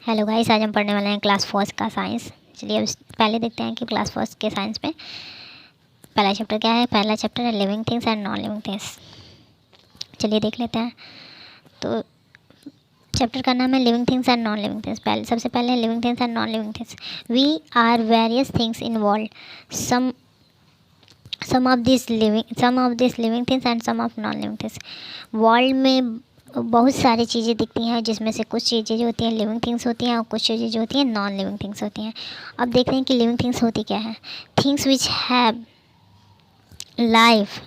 Hello guys, आज हम पढ़ने वाले हैं क्लास फर्स्ट का साइंस। चलिए अब पहले देखते हैं कि क्लास फर्स्ट के साइंस में पहला चैप्टर क्या है। पहला चैप्टर है living things and non living things. चलिए देख लेते हैं। तो चैप्टर का नाम है living things and non living things. सबसे पहले living things and non living things. We are various things in world. Some of this living things and some of non living things. World में बहुत सारी चीज़ें दिखती हैं, जिसमें से कुछ चीज़ें जो होती हैं लिविंग थिंग्स होती हैं और कुछ चीज़ें जो होती हैं नॉन लिविंग थिंग्स होती हैं। अब देखते हैं कि लिविंग थिंग्स होती क्या है। Things which have life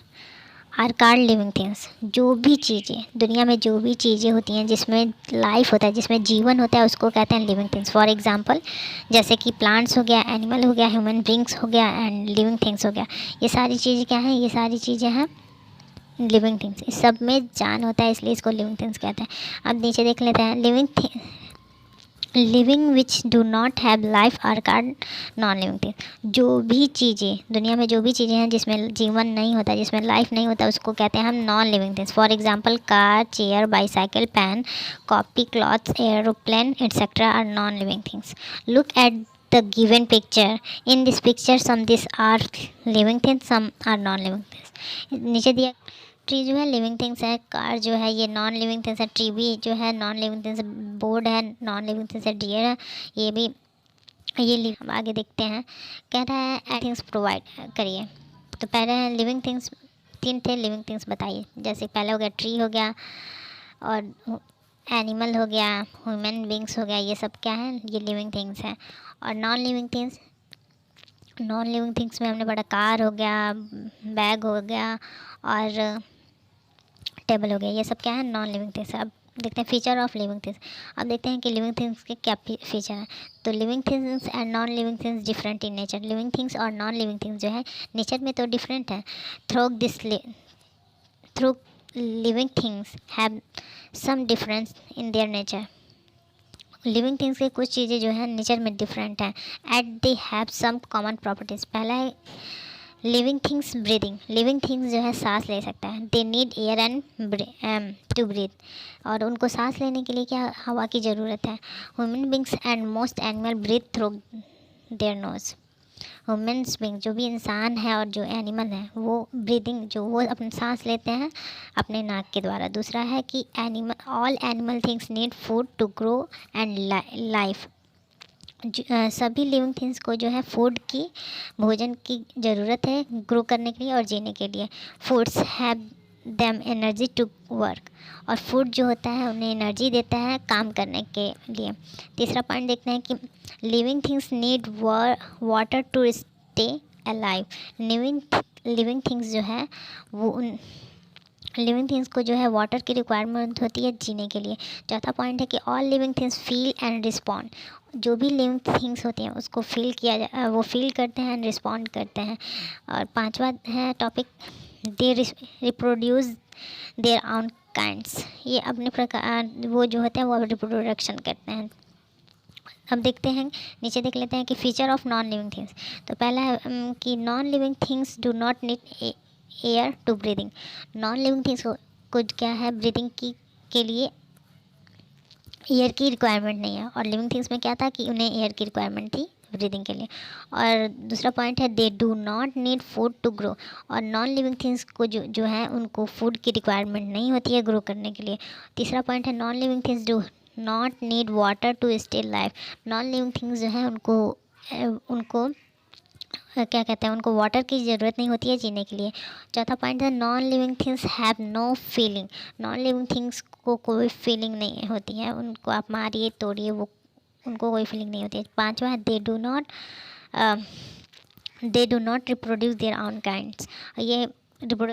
are called living things. जो भी चीज़ें दुनिया में जो भी चीज़ें होती हैं जिसमें लाइफ होता है, जिसमें जीवन होता है, उसको कहते हैं लिविंग थिंग्स। फॉर एग्जांपल जैसे कि प्लांट्स हो गया, एनिमल हो गया, ह्यूमन बींग्स हो गया एंड लिविंग थिंग्स हो गया। ये सारी चीज़ें क्या हैं? ये सारी चीज़ें हैं लिविंग थिंग्स। इस सब में जान होता है, इसलिए इसको लिविंग थिंग्स कहते हैं। अब नीचे देख लेते हैं। Living which do not have life are called non living things. जो भी चीज़ें दुनिया में जो भी चीज़ें हैं जिसमें जीवन नहीं होता, जिसमें लाइफ नहीं होता, उसको कहते हैं हम non living things. For example car, chair, bicycle, pen, copy, clothes, aeroplane etcetera are non living things. Look at the given picture. In this picture some these are living things, some are non living things. नीचे दिया tree जो है living things है, car जो है ये non living things है, tree भी जो है नॉन लिविंग थिंग्स है, बोर्ड है नॉन लिविंग थिंग्स है, डियर है ये भी ये हम आगे देखते हैं। कह रहा है थिंग्स प्रोवाइड करिए। तो पहले है लिविंग थिंग्स, तीन थे लिविंग थिंग्स बताइए। जैसे पहले हो गया ट्री हो गया और एनिमल हो गया, ह्यूमन बींग्स हो गया, ये सब क्या है? ये लिविंग थिंग्स हैं। और नॉन लिविंग थिंग्स में हमने पढ़ा कार हो गया, बैग हो गया और टेबल हो गया, ये सब क्या है? Non living things. अब देखते हैं फीचर ऑफ लिविंग थिंग्स। अब देखते हैं कि लिविंग थिंग्स के क्या फीचर हैं। तो living things and non living things different in nature. Living things और नॉन लिविंग थिंग्स जो है नेचर में तो डिफरेंट है। Through living things have some difference in their nature. Living things के कुछ चीज़ें जो है नेचर में डिफरेंट हैं at they have some common properties. पहला है living things breathing. Living things जो है सांस ले सकता है। They need air and to breathe. और उनको सांस लेने के लिए क्या? हवा की ज़रूरत है। Human beings and most animal breathe through their nose. Humans being जो भी इंसान है और जो एनिमल है वो ब्रीदिंग जो वो अपनी सांस लेते हैं अपने नाक के द्वारा। दूसरा है कि all animal things need food to grow and life. सभी लिविंग थिंग्स को जो है फूड की, भोजन की ज़रूरत है ग्रो करने के लिए और जीने के लिए। Foods have them energy to work. और फूड जो होता है उन्हें एनर्जी देता है काम करने के लिए। तीसरा पॉइंट देखते हैं कि living things need water to stay alive. Living things जो है वो लिविंग थिंग्स को जो है वाटर की रिक्वायरमेंट होती है जीने के लिए। चौथा पॉइंट है कि all living things feel and respond. जो भी लिविंग थिंग्स होती हैं उसको वो फील करते हैं एंड रिस्पॉन्ड करते हैं। और पांचवा है topic they reproduce their own kinds. ये अपने प्रकार वो जो होते हैं वो रिप्रोडक्शन करते हैं। अब देखते हैं नीचे देख लेते हैं कि feature of non living things. तो पहला है कि non living things do not need air to breathing. Non living things को क्या है? ब्रीदिंग के लिए एयर की रिक्वायरमेंट नहीं है। और लिविंग थिंग्स में क्या था कि उन्हें एयर की रिक्वायरमेंट थी ब्रीदिंग के लिए। और दूसरा पॉइंट है they do not need food to grow. और नॉन लिविंग थिंग्स को जो है उनको फूड की रिक्वायरमेंट नहीं होती है ग्रो करने के लिए। तीसरा पॉइंट है non living things do not need water to stay life. Non living things जो है उनको क्या कहते हैं? उनको वाटर की ज़रूरत नहीं होती है जीने के लिए। चौथा पॉइंट है non living things have no feeling. Non living things को कोई फीलिंग नहीं होती है। उनको आप मारिए तोड़िए वो उनको कोई फीलिंग नहीं होती है। पांचवा है they do not reproduce their own kinds. ये